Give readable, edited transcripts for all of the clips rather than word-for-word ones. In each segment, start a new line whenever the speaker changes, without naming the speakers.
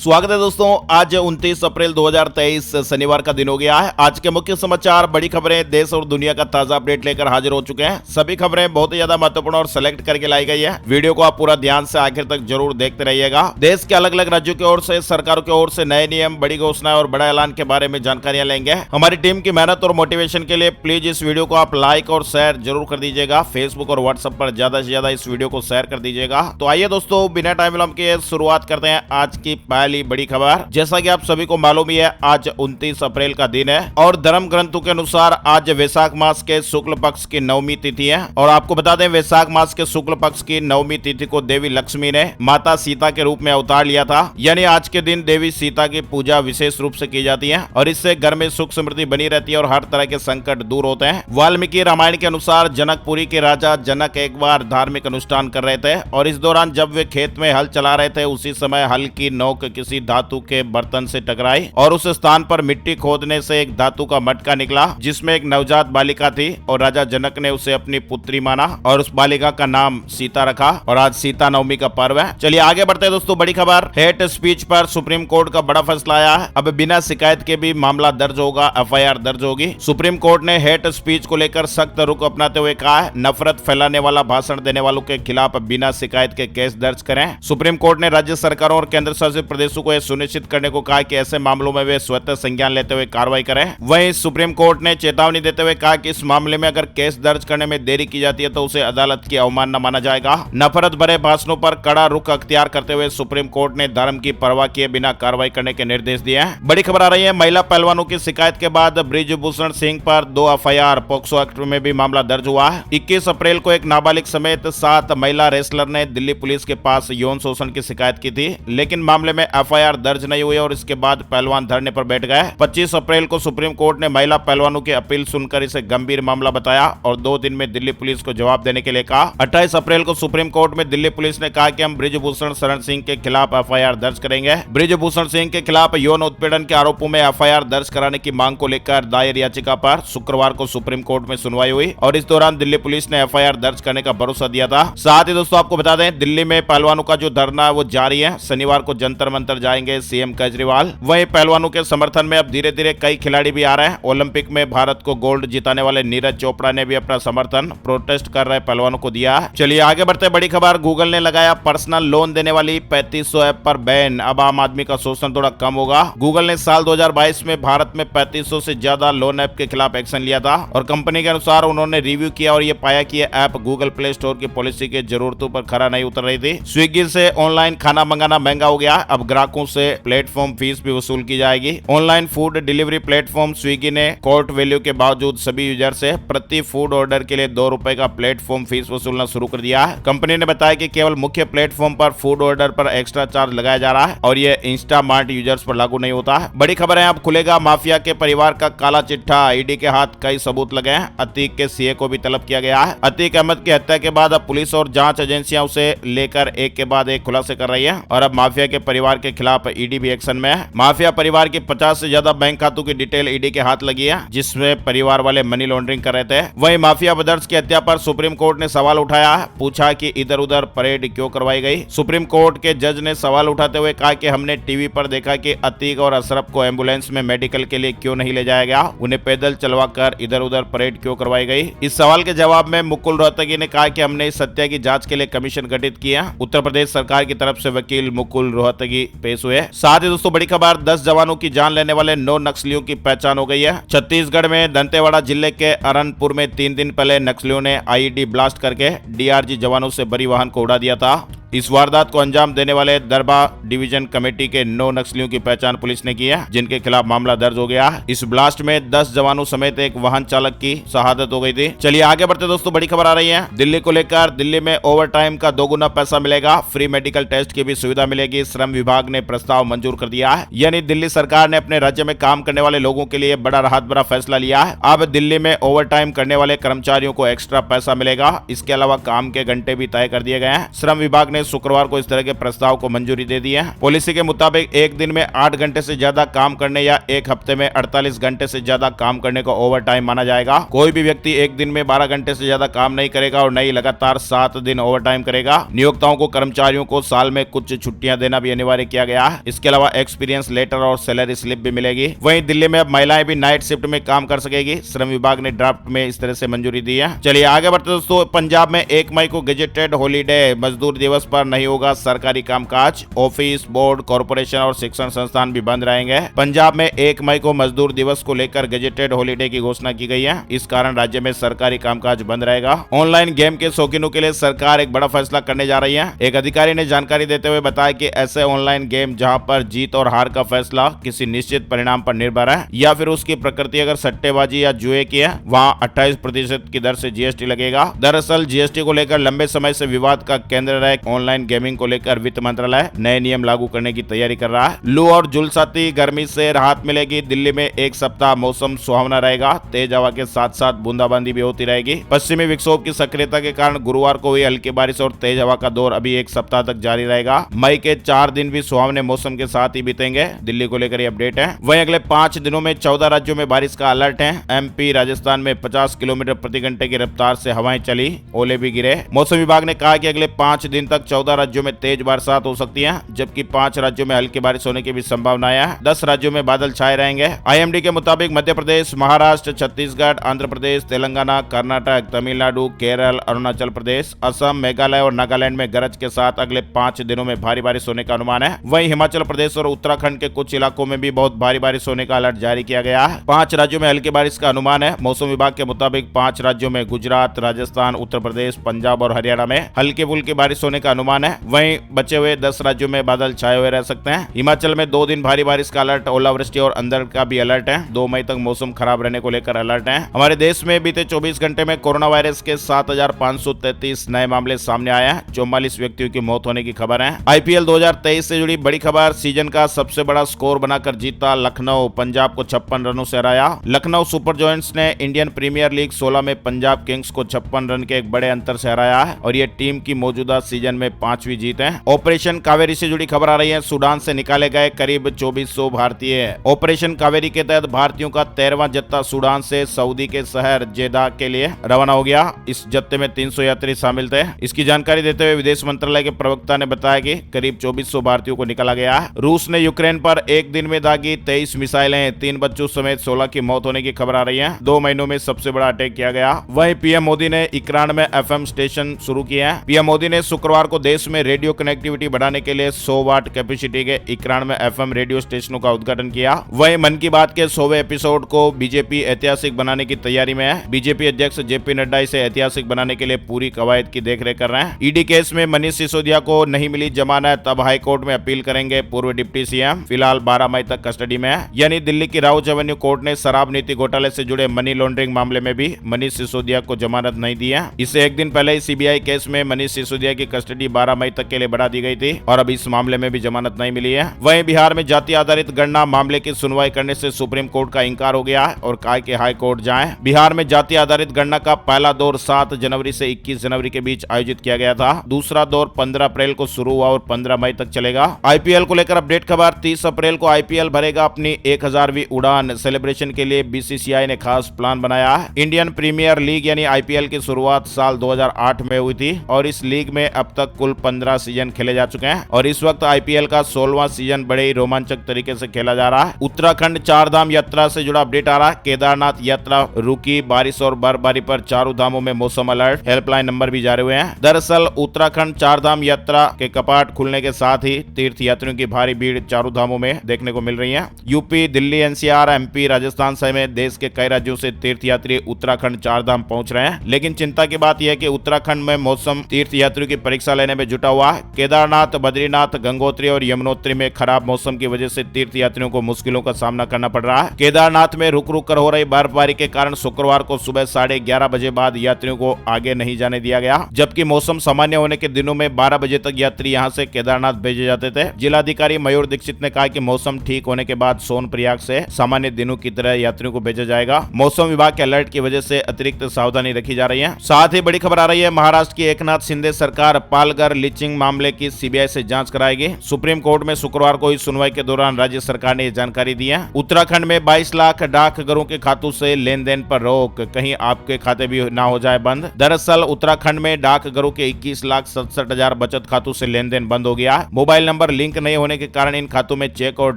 स्वागत है दोस्तों। आज 29 अप्रैल 2023 शनिवार का दिन हो गया है। आज के मुख्य समाचार, बड़ी खबरें, देश और दुनिया का ताजा अपडेट लेकर हाजिर हो चुके हैं। सभी खबरें बहुत ही ज्यादा महत्वपूर्ण और सेलेक्ट करके लाई गई है। वीडियो को आप पूरा ध्यान से आखिर तक जरूर देखते रहिएगा। देश के अलग अलग राज्यों की ओर से, सरकारों की ओर से नए नियम, बड़ी घोषणा और बड़ा ऐलान के बारे में जानकारियां लेंगे। हमारी टीम की मेहनत और मोटिवेशन के लिए प्लीज इस वीडियो को आप लाइक और शेयर जरूर कर दीजिएगा। फेसबुक और व्हाट्सएप पर ज्यादा से ज्यादा इस वीडियो को शेयर कर दीजिएगा। तो आइए दोस्तों, बिना टाइम विलंब के शुरुआत करते हैं आज की पहली बड़ी खबर। जैसा कि आप सभी को मालूम ही है, आज 29 अप्रैल का दिन है और धर्म ग्रंथों के अनुसार आज वैशाख मास के शुक्ल पक्ष की नवमी तिथि है। और आपको बता दें, वैशाख मास के शुक्ल पक्ष की नवमी तिथि को देवी लक्ष्मी ने माता सीता के रूप में अवतार लिया था। यानी आज के दिन देवी सीता की पूजा विशेष रूप से की जाती है और इससे घर में सुख समृद्धि बनी रहती है और हर तरह के संकट दूर होते हैं। वाल्मीकि रामायण के अनुसार जनकपुरी के राजा जनक एक बार धार्मिक अनुष्ठान कर रहे थे और इस दौरान जब वे खेत में हल चला रहे थे, उसी समय हल की नोक किसी धातु के बर्तन से टकराई और उस स्थान पर मिट्टी खोदने से एक धातु का मटका निकला जिसमें एक नवजात बालिका थी और राजा जनक ने उसे अपनी पुत्री माना और उस बालिका का नाम सीता रखा और आज सीता नवमी का पर्व है। चलिए आगे बढ़ते हैं दोस्तों। बड़ी खबर, हेट स्पीच पर सुप्रीम कोर्ट का बड़ा फैसला आया है। अब बिना शिकायत के भी मामला दर्ज होगा, एफआईआर दर्ज होगी। सुप्रीम कोर्ट ने हेट स्पीच को लेकर सख्त रुख अपनाते हुए कहा है, नफरत फैलाने वाला भाषण देने वालों के खिलाफ बिना शिकायत के केस दर्ज करें। सुप्रीम कोर्ट ने राज्य सरकारों और केंद्र शासित प्रदेशों को यह सुनिश्चित करने को कहा कि ऐसे मामलों में वे स्वतः संज्ञान लेते हुए कार्रवाई करें। वहीं सुप्रीम कोर्ट ने चेतावनी देते हुए कहा कि इस मामले में अगर केस दर्ज करने में देरी की जाती है तो उसे अदालत की अवमानना माना जाएगा। नफरत भरे भाषणों पर कड़ा रुख अख्तियार करते हुए सुप्रीम कोर्ट ने धर्म की परवाह किए बिना कार्रवाई करने के निर्देश दिए हैं। बड़ी खबर आ रही है, महिला पहलवानों की शिकायत के बाद बृजभूषण सिंह पर 2 एफआईआर, पॉक्सो एक्ट में भी मामला दर्ज हुआ है। 21 अप्रैल को एक नाबालिग समेत 7 महिला रेसलर ने दिल्ली पुलिस के पास यौन शोषण की शिकायत की थी, लेकिन मामले में एफआईआर दर्ज नहीं हुई और इसके बाद पहलवान धरने पर बैठ गए। 25 अप्रैल को सुप्रीम कोर्ट ने महिला पहलवानों की अपील सुनकर इसे गंभीर मामला बताया और 2 दिन में दिल्ली पुलिस को जवाब देने के लिए कहा। 28 अप्रैल को सुप्रीम कोर्ट में दिल्ली पुलिस ने कहा कि हम बृजभूषण शरण सिंह के खिलाफ एफआईआर दर्ज करेंगे। बृजभूषण सिंह के खिलाफ यौन उत्पीड़न के आरोपों में एफआईआर दर्ज कराने की मांग को लेकर दायर याचिका पर शुक्रवार को सुप्रीम कोर्ट में सुनवाई हुई और इस दौरान दिल्ली पुलिस ने एफआईआर दर्ज करने का भरोसा दिया था। साथ ही दोस्तों आपको बता दें, दिल्ली में पहलवानों का जो धरना है वो जारी है। शनिवार को जंतर मंतर जाएंगे सीएम केजरीवाल। वहीं पहलवानों के समर्थन में अब धीरे धीरे कई खिलाड़ी भी आ रहे हैं। ओलंपिक में भारत को गोल्ड जिताने वाले नीरज चोपड़ा ने भी अपना समर्थन प्रोटेस्ट कर रहे पहलवानों को दिया है। चलिए आगे बढ़ते हैं। बड़ी खबर, गूगल ने लगाया पर्सनल लोन देने वाली 3500 ऐप पर बैन। अब आम आदमी का शोषण थोड़ा कम होगा। गूगल ने साल 2022 में भारत में 3500 से ज्यादा लोन ऐप के खिलाफ एक्शन लिया था और कंपनी के अनुसार उन्होंने रिव्यू किया और ये पाया कि ये ऐप गूगल प्ले स्टोर की पॉलिसी के जरूरतों पर खरा नहीं उतर रही थी। स्विगी से ऑनलाइन खाना मंगाना महंगा हो गया। अब ग्राहकों से प्लेटफॉर्म फीस भी वसूल की जाएगी। Online food delivery platform Swiggy ने कोर्ट वैल्यू के बावजूद सभी यूजर से प्रति फूड ऑर्डर के लिए 2 रुपए का प्लेटफॉर्म फीस वसूलना शुरू कर दिया है। कंपनी ने बताया कि केवल मुख्य प्लेटफॉर्म पर फूड ऑर्डर पर एक्स्ट्रा चार्ज लगाया जा रहा है और ये इंस्टामार्ट यूजर्स पर लागू नहीं होता है। बड़ी खबर है, अब खुलेगा माफिया के परिवार का काला चिट्ठा। ईडी के हाथ कई सबूत लगे हैं। अतीक के सीए को भी तलब किया गया है। अतीक अहमद की हत्या के बाद अब पुलिस और जांच एजेंसियां उसे लेकर एक के बाद एक खुलासे कर रही है और अब माफिया के परिवार के खिलाफ ईडी भी एक्शन में है। माफिया परिवार की 50 से ज्यादा बैंक खातों की डिटेल ईडी के हाथ लगी है, जिसमें परिवार वाले मनी लॉन्ड्रिंग कर रहे थे। वहीं माफिया ब्रदर्स की हत्या पर सुप्रीम कोर्ट ने सवाल उठाया है। पूछा कि इधर उधर परेड क्यों करवाई गई। सुप्रीम कोर्ट के जज ने सवाल उठाते हुए कहा कि हमने टीवी पर देखा कि अतीक और अशरफ को एम्बुलेंस में मेडिकल के लिए क्यों नहीं ले जाया गया, उन्हें पैदल चलवाकर इधर उधर परेड क्यों करवाई गई। इस सवाल के जवाब में मुकुल रोहतगी ने कहा कि हमने इस हत्या की जांच के लिए कमीशन गठित किया। उत्तर प्रदेश सरकार की तरफ से वकील मुकुल रोहतगी पेश हुए। साथ ही दोस्तों बड़ी खबर, 10 जवानों की जान लेने वाले 9 नक्सलियों की पहचान हो गई है। छत्तीसगढ़ में दंतेवाड़ा जिले के अरनपुर में 3 दिन पहले नक्सलियों ने आईईडी ब्लास्ट करके डीआरजी जवानों से बड़ी वाहन को उड़ा दिया था। इस वारदात को अंजाम देने वाले दरबा डिवीजन कमेटी के 9 नक्सलियों की पहचान पुलिस ने की है, जिनके खिलाफ मामला दर्ज हो गया है। इस ब्लास्ट में 10 जवानों समेत एक वाहन चालक की शहादत हो गई थी। चलिए आगे बढ़ते दोस्तों। बड़ी खबर आ रही है, दिल्ली को लेकर। दिल्ली में ओवर टाइम का 2 गुना पैसा मिलेगा। फ्री मेडिकल टेस्ट की भी सुविधा मिलेगी। श्रम विभाग ने प्रस्ताव मंजूर कर दिया है। यानी दिल्ली सरकार ने अपने राज्य में काम करने वाले लोगों के लिए बड़ा राहत भरा फैसला लिया है। अब दिल्ली में ओवर टाइम करने वाले कर्मचारियों को एक्स्ट्रा पैसा मिलेगा। इसके अलावा काम के घंटे भी तय कर दिए गए हैं। श्रम विभाग ने शुक्रवार को इस तरह के प्रस्ताव को मंजूरी दे दी है। पॉलिसी के मुताबिक एक दिन में 8 घंटे से ज्यादा काम करने या एक हफ्ते में 48 घंटे से ज्यादा काम करने को ओवर टाइम माना जाएगा। कोई भी व्यक्ति एक दिन में 12 घंटे से ज्यादा काम नहीं करेगा और नहीं लगातार 7 दिन ओवर टाइम करेगा। नियोक्ताओं को कर्मचारियों को साल में कुछ छुट्टियां देना भी अनिवार्य किया गया है। इसके अलावा एक्सपीरियंस लेटर और सैलरी स्लिप भी मिलेगी। वहीं दिल्ली में अब महिलाएं भी नाइट शिफ्ट में काम कर सकेगी। श्रम विभाग ने ड्राफ्ट में इस तरह से मंजूरी दी है। चलिए आगे बढ़ते दोस्तों। पंजाब में 1 मई को गेजेटेड हॉलीडे, मजदूर दिवस पर नहीं होगा सरकारी कामकाज। ऑफिस, बोर्ड, कॉर्पोरेशन और शिक्षण संस्थान भी बंद रहेंगे। पंजाब में 1 मई को मजदूर दिवस को लेकर गेजेटेड हॉलीडे की घोषणा की गई है। इस कारण राज्य में सरकारी कामकाज बंद रहेगा। ऑनलाइन गेम के शौकीनों के लिए सरकार एक बड़ा फैसला करने जा रही है। एक अधिकारी ने जानकारी देते हुए बताया कि ऐसे ऑनलाइन गेम जहां पर जीत और हार का फैसला किसी निश्चित परिणाम पर निर्भर है या फिर उसकी प्रकृति अगर सट्टेबाजी या जुए की है, वहां 28% की दर से जीएसटी लगेगा। दरअसल जीएसटी को लेकर लंबे समय से विवाद का केंद्र रहे ऑनलाइन गेमिंग को लेकर वित्त मंत्रालय नए नियम लागू करने की तैयारी कर रहा है। लू और झुलसाती गर्मी से राहत मिलेगी। दिल्ली में एक सप्ताह मौसम सुहावना रहेगा। तेज हवा के साथ साथ बूंदाबांदी भी होती रहेगी। पश्चिमी विक्षोभ की सक्रियता के कारण गुरुवार को हुई हल्की बारिश और तेज हवा का दौर अभी एक सप्ताह तक जारी रहेगा। मई के 4 दिन भी सुहावने मौसम के साथ ही बीतेंगे। दिल्ली को लेकर अपडेट है। वहीं अगले 5 दिनों में 14 राज्यों में बारिश का अलर्ट है। एमपी, राजस्थान में 50 किलोमीटर प्रति घंटे की रफ्तार से हवाएं चली, ओले भी गिरे। मौसम विभाग ने कहा कि अगले 5 दिन तक 14 राज्यों में तेज बरसात हो सकती है, जबकि 5 राज्यों में हल्की बारिश होने की भी संभावना है। 10 राज्यों में बादल छाए रहेंगे। आईएमडी के मुताबिक मध्य प्रदेश, महाराष्ट्र, छत्तीसगढ़, आंध्र प्रदेश, तेलंगाना, कर्नाटक, तमिलनाडु, केरल, अरुणाचल प्रदेश, असम, मेघालय और नागालैंड में गरज के साथ अगले 5 दिनों में भारी बारिश होने का अनुमान है। वहीं हिमाचल प्रदेश और उत्तराखंड के कुछ इलाकों में भी बहुत भारी बारिश होने का अलर्ट जारी किया गया है। 5 राज्यों में हल्की बारिश का अनुमान है। मौसम विभाग के मुताबिक 5 राज्यों में गुजरात, राजस्थान, उत्तर प्रदेश, पंजाब और हरियाणा में हल्की फुल्की बारिश होने का अनुमान है। वहीं बचे हुए 10 राज्यों में बादल छाए हुए रह सकते हैं। हिमाचल में 2 दिन भारी बारिश का अलर्ट, ओलावृष्टि और अंधड़ का भी अलर्ट है। 2 मई तक मौसम खराब रहने को लेकर अलर्ट है। हमारे देश में बीते 24 घंटे में कोरोना वायरस के 7,533 नए मामले सामने आए हैं। 44 व्यक्तियों की मौत होने की खबर है। आईपीएल 2023 से जुड़ी बड़ी खबर। सीजन का सबसे बड़ा स्कोर बनाकर जीता लखनऊ, पंजाब को 56 रनों से हराया। लखनऊ सुपर जायंट्स ने इंडियन प्रीमियर लीग 16 में पंजाब किंग्स को 56 रन के एक बड़े अंतर से हराया है और ये टीम की मौजूदा सीजन में 5वीं जीत है। ऑपरेशन कावेरी से जुड़ी खबर आ रही है। सूडान से निकाले गए करीब 2400 भारतीय। ऑपरेशन कावेरी के तहत भारतीयों का 13वां जत्था सूडान से सऊदी के शहर जेदा के लिए रवाना हो गया। इस जत्थे में 300 यात्री शामिल थे। इसकी जानकारी देते हुए विदेश मंत्रालय के प्रवक्ता ने बताया कि करीब 2400 भारतीयों को निकाला गया है। रूस ने यूक्रेन पर एक दिन में दागी 23 मिसाइलें, 3 बच्चों समेत 16 की मौत होने की खबर आ रही है। 2 महीनों में सबसे बड़ा अटैक किया गया। वहीं पीएम मोदी ने 91 एफएम स्टेशन शुरू किए हैं। पीएम मोदी ने शुक्रवार को देश में रेडियो कनेक्टिविटी बढ़ाने के लिए 100 वाट कैपेसिटी के 91 एफएम रेडियो स्टेशनों का उद्घाटन किया। वहीं मन की बात के 100वें एपिसोड को बीजेपी ऐतिहासिक बनाने की तैयारी में है। बीजेपी अध्यक्ष जेपी नड्डा इसे ऐतिहासिक बनाने के लिए पूरी कवायद की देखरेख कर रहे हैं। ईडी केस में मनीष सिसोदिया को नहीं मिली जमानत, अब हाईकोर्ट में अपील करेंगे पूर्व डिप्टी सीएम। फिलहाल 12 मई तक कस्टडी में है। यानी दिल्ली की राउज एवेन्यू कोर्ट ने शराब नीति घोटाले से जुड़े मनी लॉन्ड्रिंग मामले में भी मनीष सिसोदिया को जमानत नहीं दी है। इससे एक दिन पहले ही सीबीआई केस में मनीष सिसोदिया की कस्टडी 12 मई तक के लिए बढ़ा दी गई थी और अब इस मामले में भी जमानत नहीं मिली है। वहीं बिहार में जाति आधारित गणना मामले की सुनवाई करने से सुप्रीम कोर्ट का इंकार हो गया है और कहा कि हाई कोर्ट जाएं। बिहार में जाति आधारित गणना का पहला दौर 7 जनवरी से 21 जनवरी के बीच आयोजित किया गया था। दूसरा दौर 15 अप्रैल को शुरू हुआ और 15 मई तक चलेगा। आईपीएल को लेकर अपडेट खबर। 30 अप्रैल को आईपीएल भरेगा अपनी 1000वीं उड़ान। सेलिब्रेशन के लिए बीसीसीआई ने खास प्लान बनाया है। इंडियन प्रीमियर लीग यानी आईपीएल की शुरुआत साल 2008 में हुई थी और इस लीग में अब तक कुल 15 सीजन खेले जा चुके हैं और इस वक्त आईपीएल का 16वां सीजन बड़े ही रोमांचक तरीके से खेला जा रहा है। उत्तराखंड चारधाम यात्रा से जुड़ा अपडेट आ रहा है। केदारनाथ यात्रा रुकी, बारिश और बर्फबारी पर चारों धामों में मौसम अलर्ट, हेल्पलाइन नंबर भी जारी हुए हैं। दरअसल उत्तराखंड चारधाम यात्रा के कपाट खुलने के साथ ही तीर्थ यात्रियों की भारी भीड़ चारों धामों में देखने को मिल रही है। UP, Delhi, NCR, MP, Rajasthan समेत देश के कई राज्यों से तीर्थ यात्री उत्तराखंड चारधाम पहुंच रहे हैं। लेकिन चिंता की बात यह है कि उत्तराखंड में मौसम तीर्थ यात्रियों की परीक्षा लेने में जुटा हुआ है। केदारनाथ, बद्रीनाथ, गंगोत्री और यमुनोत्री में खराब मौसम की वजह से तीर्थ यात्रियों को मुश्किलों का सामना करना पड़ रहा है। केदारनाथ में रुक रुक कर हो रही बर्फबारी के कारण शुक्रवार को सुबह 11:30 बजे बाद यात्रियों को आगे नहीं जाने दिया गया, जबकि मौसम सामान्य होने के दिनों में 12 बजे तक यात्री यहां से केदारनाथ भेजे जाते थे। जिलाधिकारी मयूर दीक्षित ने कहा कि मौसम ठीक होने के बाद सोनप्रयाग से सामान्य दिनों की तरह यात्रियों को भेजा जाएगा। मौसम विभाग के अलर्ट की वजह से अतिरिक्त सावधानी रखी जा रही है। साथ ही बड़ी खबर आ रही है, महाराष्ट्र की एकनाथ शिंदे सरकार पालघर लीचिंग मामले की सीबीआई से जांच कराएगी। सुप्रीम कोर्ट में शुक्रवार को हुई सुनवाई के दौरान राज्य सरकार ने यह जानकारी दी है। उत्तराखंड में 22 लाख डाकघरों के खातों से लेन देन पर रोक, कहीं आपके खाते भी ना हो जाए बंद। दरअसल उत्तराखंड में डाकघरों के 21,67,000 बचत खातों से लेन देन बंद हो गया। मोबाइल नंबर लिंक नहीं होने के कारण इन खातों में चेक और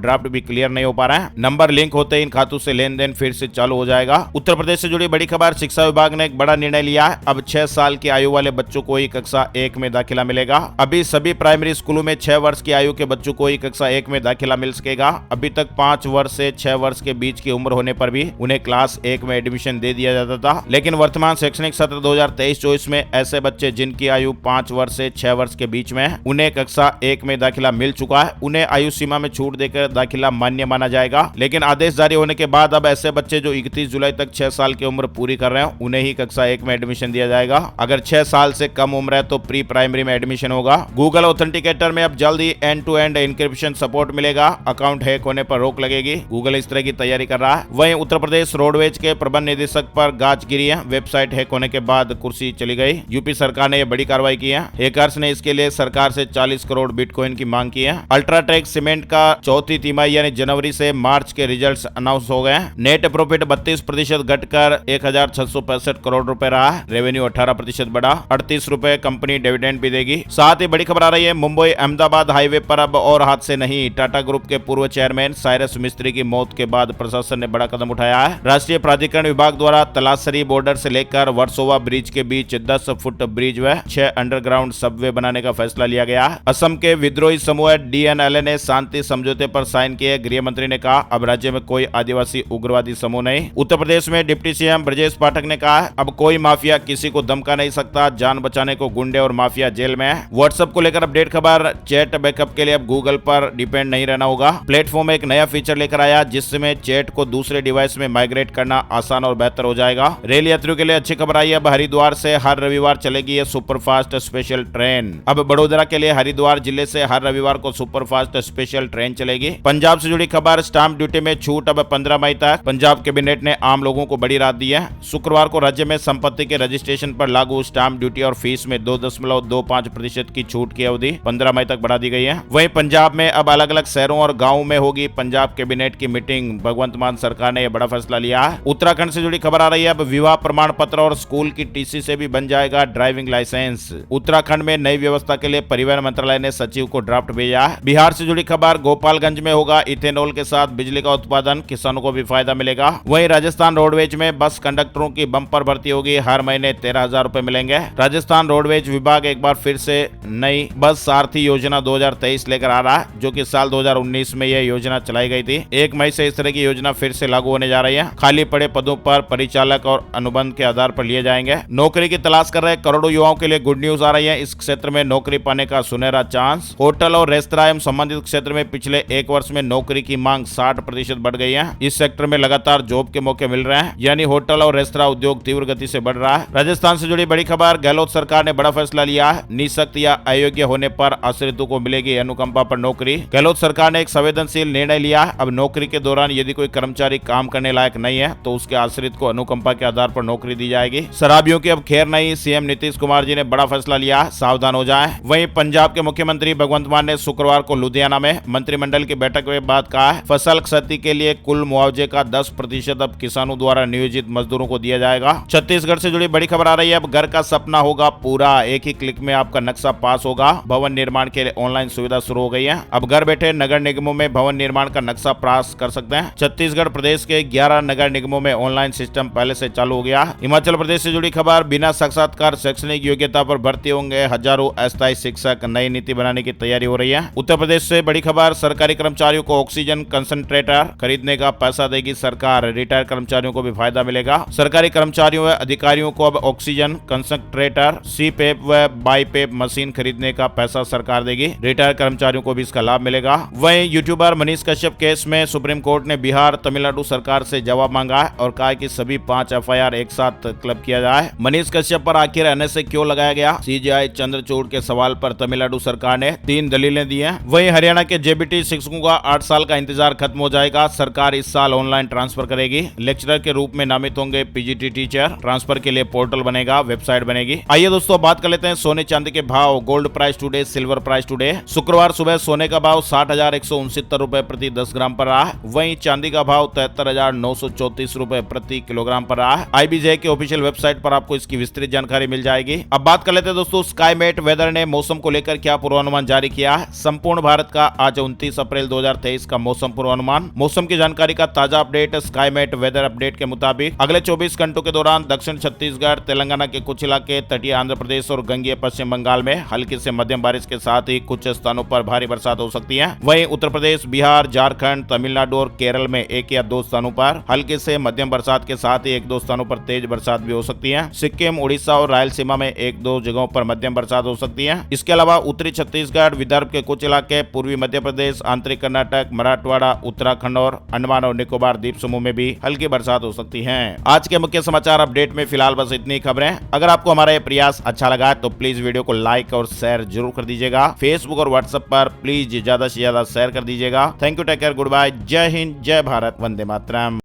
ड्राफ्ट भी क्लियर नहीं हो पा रहा है। नंबर लिंक होते ही इन खातों से लेन देन फिर से चालू हो जाएगा। उत्तर प्रदेश से जुड़ी बड़ी खबर, शिक्षा विभाग ने एक बड़ा निर्णय लिया है। अब 6 साल की आयु वाले बच्चों को ही कक्षा 1 में दाखिला मिलेगा। अभी सभी प्राइमरी स्कूलों में 6 वर्ष की आयु के बच्चों को ही कक्षा 1 में दाखिला मिल सकेगा। अभी तक 5 वर्ष से 6 वर्ष के बीच की उम्र होने पर भी उन्हें क्लास 1 में एडमिशन दे दिया जाता था, लेकिन वर्तमान शैक्षणिक सत्र 2023-24 में ऐसे बच्चे जिनकी आयु 5 वर्ष से 6 वर्ष के बीच में है, उन्हें कक्षा 1 में दाखिला मिल चुका है। उन्हें आयु सीमा में छूट देकर दाखिला मान्य माना जाएगा। लेकिन आदेश जारी होने के बाद अब ऐसे बच्चे जो 31 जुलाई तक 6 साल की उम्र पूरी कर रहे हैं, उन्हें ही कक्षा 1 में एडमिशन दिया जाएगा। अगर 6 साल से कम उम्र है तो प्री प्राइमरी में एडमिशन होगा। गूगल ऑथेंटिकेटर में अब जल्द ही end to end encryption support मिलेगा। अकाउंट हैक होने पर रोक लगेगी। गूगल इस तरह की तैयारी कर रहा है। वहीं उत्तर प्रदेश रोडवेज के प्रबंध निदेशक पर गाज गिरी है। वेबसाइट हैक होने के बाद कुर्सी चली गई। यूपी सरकार ने यह बड़ी कार्रवाई की है। हैकर्स ने इसके लिए सरकार से 40 करोड़ बिटकॉइन की मांग की है। अल्ट्राटेक सीमेंट का चौथी तिमाही यानी जनवरी से मार्च के रिजल्ट्स अनाउंस हो गए। नेट प्रॉफिट 32% घटकर 1665 करोड़ रुपए रहा है। रेवेन्यू 18% बढ़ा। 38 रुपए कंपनी डिविडेंड भी देगी। साथ ही बड़ी खबर आ रही है, मुंबई अहमदाबाद हाईवे पर अब और हादसे नहीं। टाटा ग्रुप के पूर्व चेयरमैन साइरस मिस्त्री की मौत के बाद प्रशासन ने बड़ा कदम उठाया है। राष्ट्रीय प्राधिकरण विभाग द्वारा तलासरी बॉर्डर से लेकर वर्सोवा ब्रिज के बीच 10 फुट ब्रिज व 6 अंडरग्राउंड सबवे बनाने का फैसला लिया गया है। असम के विद्रोही समूह DNLA ने शांति समझौते पर साइन किए। गृह मंत्री ने कहा, अब राज्य में कोई आदिवासी उग्रवादी समूह नहीं। उत्तर प्रदेश में डिप्टी सीएम ब्रजेश पाठक ने कहा, अब कोई माफिया किसी को धमका नहीं सकता। जान बचाने को गुंडे और माफिया जेल में है। व्हाट्सएप को लेकर अपडेट खबर, चैट बैकअप के लिए अब गूगल पर डिपेंड नहीं रहना होगा। प्लेटफॉर्म एक नया फीचर लेकर आया जिसमें चैट को दूसरे डिवाइस में माइग्रेट करना आसान और बेहतर हो जाएगा। रेल यात्रियों के लिए अच्छी खबर आई है। अब हरिद्वार से हर रविवार चलेगी ये सुपरफास्ट स्पेशल ट्रेन। अब बड़ोदरा के लिए हरिद्वार जिले से हर रविवार को सुपरफास्ट स्पेशल ट्रेन चलेगी। पंजाब से जुड़ी खबर, स्टाम्प ड्यूटी में छूट अब 15 मई तक। पंजाब कैबिनेट ने आम लोगों को बड़ी राहत दी है। शुक्रवार को राज्य में संपत्ति के रजिस्ट्रेशन पर लागू स्टाम्प ड्यूटी और फीस में 2.25% की छूट की अवधि 15 मई तक बढ़ा दी गई है। वहीं पंजाब में अब अलग अलग शहरों और गाँवों में होगी पंजाब कैबिनेट की मीटिंग। भगवंत मान सरकार ने यह बड़ा फैसला लिया है। उत्तराखंड से जुड़ी खबर आ रही है, अब विवाह प्रमाण पत्र और स्कूल की टीसी से भी बन जाएगा ड्राइविंग लाइसेंस। उत्तराखंड में नई व्यवस्था के लिए परिवहन मंत्रालय ने सचिव को ड्राफ्ट भेजा है। बिहार से जुड़ी खबर, गोपालगंज में होगा इथेनॉल के साथ बिजली का उत्पादन, किसानों को भी फायदा मिलेगा। वहीं राजस्थान रोडवेज में बस कंडक्टरों की बम्पर भर्ती होगी। हर महीने 13,000 रुपए मिलेंगे। राजस्थान रोडवेज विभाग एक बार फिर से नई बस सारथी योजना 2023 लेकर आ रहा है, जो कि साल 2019 में यह योजना चलाई गई थी। 1 मई से इस तरह की योजना फिर से लागू होने जा रही है। खाली पड़े पदों पर परिचालक और अनुबंध के आधार पर लिए जाएंगे। नौकरी की तलाश कर रहे करोड़ों युवाओं के लिए गुड न्यूज आ रही है। इस क्षेत्र में नौकरी पाने का सुनहरा चांस। होटल और रेस्तरां एवं संबंधित क्षेत्र में पिछले 1 वर्ष में नौकरी की मांग 60% बढ़ गई है। इस सेक्टर में लगातार जॉब के मौके मिल रहे हैं, यानी होटल और रेस्तरां उद्योग तीव्र गति से बढ़ रहा है। राजस्थान से जुड़ी बड़ी खबर, गहलोत सरकार ने बड़ा फैसला लिया है। निःशक्त या अयोग्य होने पर आश्रितों को मिलेगी अनुकंपा पर नौकरी। गहलोत सरकार ने एक संवेदनशील निर्णय लिया है। अब नौकरी के दौरान यदि कोई कर्मचारी काम करने लायक नहीं है तो उसके आश्रित को अनुकंपा के आधार पर नौकरी दी जाएगी। शराबियों की अब खैर नहीं, सीएम नीतीश कुमार जी ने बड़ा फैसला लिया, सावधान हो जाएं। वहीं पंजाब के मुख्यमंत्री भगवंत मान ने शुक्रवार को लुधियाना में मंत्रिमंडल की बैठक के बाद कहा है, फसल क्षति के लिए कुल मुआवजे का 10% अब किसानों द्वारा नियोजित मजदूरों को दिया जाएगा। छत्तीसगढ़ से जुड़ी बड़ी खबर आ रही है, अब घर का सपना होगा पूरा। एक ही क्लिक में आपका नक्शा पास होगा। भवन निर्माण के लिए ऑनलाइन सुविधा शुरू हो गई है। अब घर बैठे नगर निगमों में भवन निर्माण का नक्शा पास कर सकते हैं। छत्तीसगढ़ प्रदेश के 11 नगर निगमों में ऑनलाइन सिस्टम पहले से चालू हो गया। हिमाचल प्रदेश से जुड़ी खबर, बिना साक्षात्कार शैक्षणिक योग्यता पर भर्ती होंगे हजारों अस्थायी शिक्षक। नई नीति बनाने की तैयारी हो रही है। उत्तर प्रदेश से बड़ी खबर, सरकारी कर्मचारियों को ऑक्सीजन कंसंट्रेटर खरीदने का पैसा देगी सरकार। रिटायर्ड कर्मचारियों को भी फायदा मिलेगा। सरकारी कर्मचारियों व अधिकारियों को अब ऑक्सीजन कंसंट्रेटर, सीपेप व बाईपेप मशीन खरीदने का पैसा सरकार देगी। रिटायर्ड कर्मचारियों को भी इसका लाभ मिलेगा। वहीं यूट्यूबर मनीष कश्यप केस में सुप्रीम कोर्ट ने बिहार तमिलनाडु सरकार से जवाब मांगा है और कहा कि सभी 5 FIR एक साथ क्लब किया जाए। मनीष कश्यप पर आखिर NSA क्यों लगाया गया? CJI चंद्रचूड़ के सवाल पर तमिलनाडु सरकार ने 3 दलीलें दी हैं। वहीं हरियाणा के JBT शिक्षकों का 8 साल का इंतजार खत्म हो जाएगा। सरकार इस साल ऑनलाइन ट्रांसफर करेगी। लेक्चरर के रूप में नामित होंगे PGT टीचर। ट्रांसफर के लिए पोर्टल बनेगा, वेबसाइट बनेगी। आइए दोस्तों बात कर लेते हैं सोने चांदी के भाव। Gold price today, silver price today. शुक्रवार सुबह सोने का भाव 60,169 रुपए प्रति 10 ग्राम पर रहा है। वहीं चांदी का भाव 73,934 रुपए प्रति किलोग्राम पर रहा है। IBJ के ऑफिशियल वेबसाइट पर आपको इसकी विस्तृत जानकारी मिल जाएगी। अब बात कर लेते हैं दोस्तों स्काईमेट वेदर ने मौसम को लेकर क्या पूर्वानुमान जारी किया गया है। संपूर्ण भारत का आज 29 अप्रैल 2023 का मौसम पूर्वानुमान। मौसम की जानकारी का ताजा अपडेट स्काईमेट वेदर अपडेट के मुताबिक अगले 24 घंटों के दौरान दक्षिण छत्तीसगढ़, तेलंगाना के कुछ इलाके, तटीय आंध्र प्रदेश और गंगीय पश्चिम बंगाल में हल्की से मध्यम बारिश के साथ ही कुछ स्थानों पर भारी बरसात हो सकती है। वहीं उत्तर प्रदेश, बिहार, झारखंड, तमिलनाडु और केरल में 1 या 2 स्थानों पर हल्की से मध्यम बरसात के साथ ही 1-2 स्थानों पर तेज बरसात भी हो सकती है। सिक्किम, उड़ीसा और रायलसीमा में 1-2 जगहों पर मध्यम बरसात हो सकती है। इसके अलावा उत्तरी छत्तीसगढ़, विदर्भ के कुछ इलाके, पूर्वी मध्य प्रदेश, आंतरिक कर्नाटक, मराठवाड़ा, उत्तराखंड और अंडमान और निकोबार द्वीप समूह में भी हल्की बरसात हो सकती है। आज के मुख्य समाचार अपडेट में फिलहाल बस इतनी खबरें। अगर आपको हमारा ये प्रयास अच्छा लगा तो प्लीज वीडियो को लाइक और शेयर जरूर कर दीजिएगा। फेसबुक और व्हाट्सएप पर प्लीज ज्यादा से ज्यादा शेयर कर दीजिएगा। Thank you, take care, good bye, जय हिंद, जय भारत, वंदे मातरम।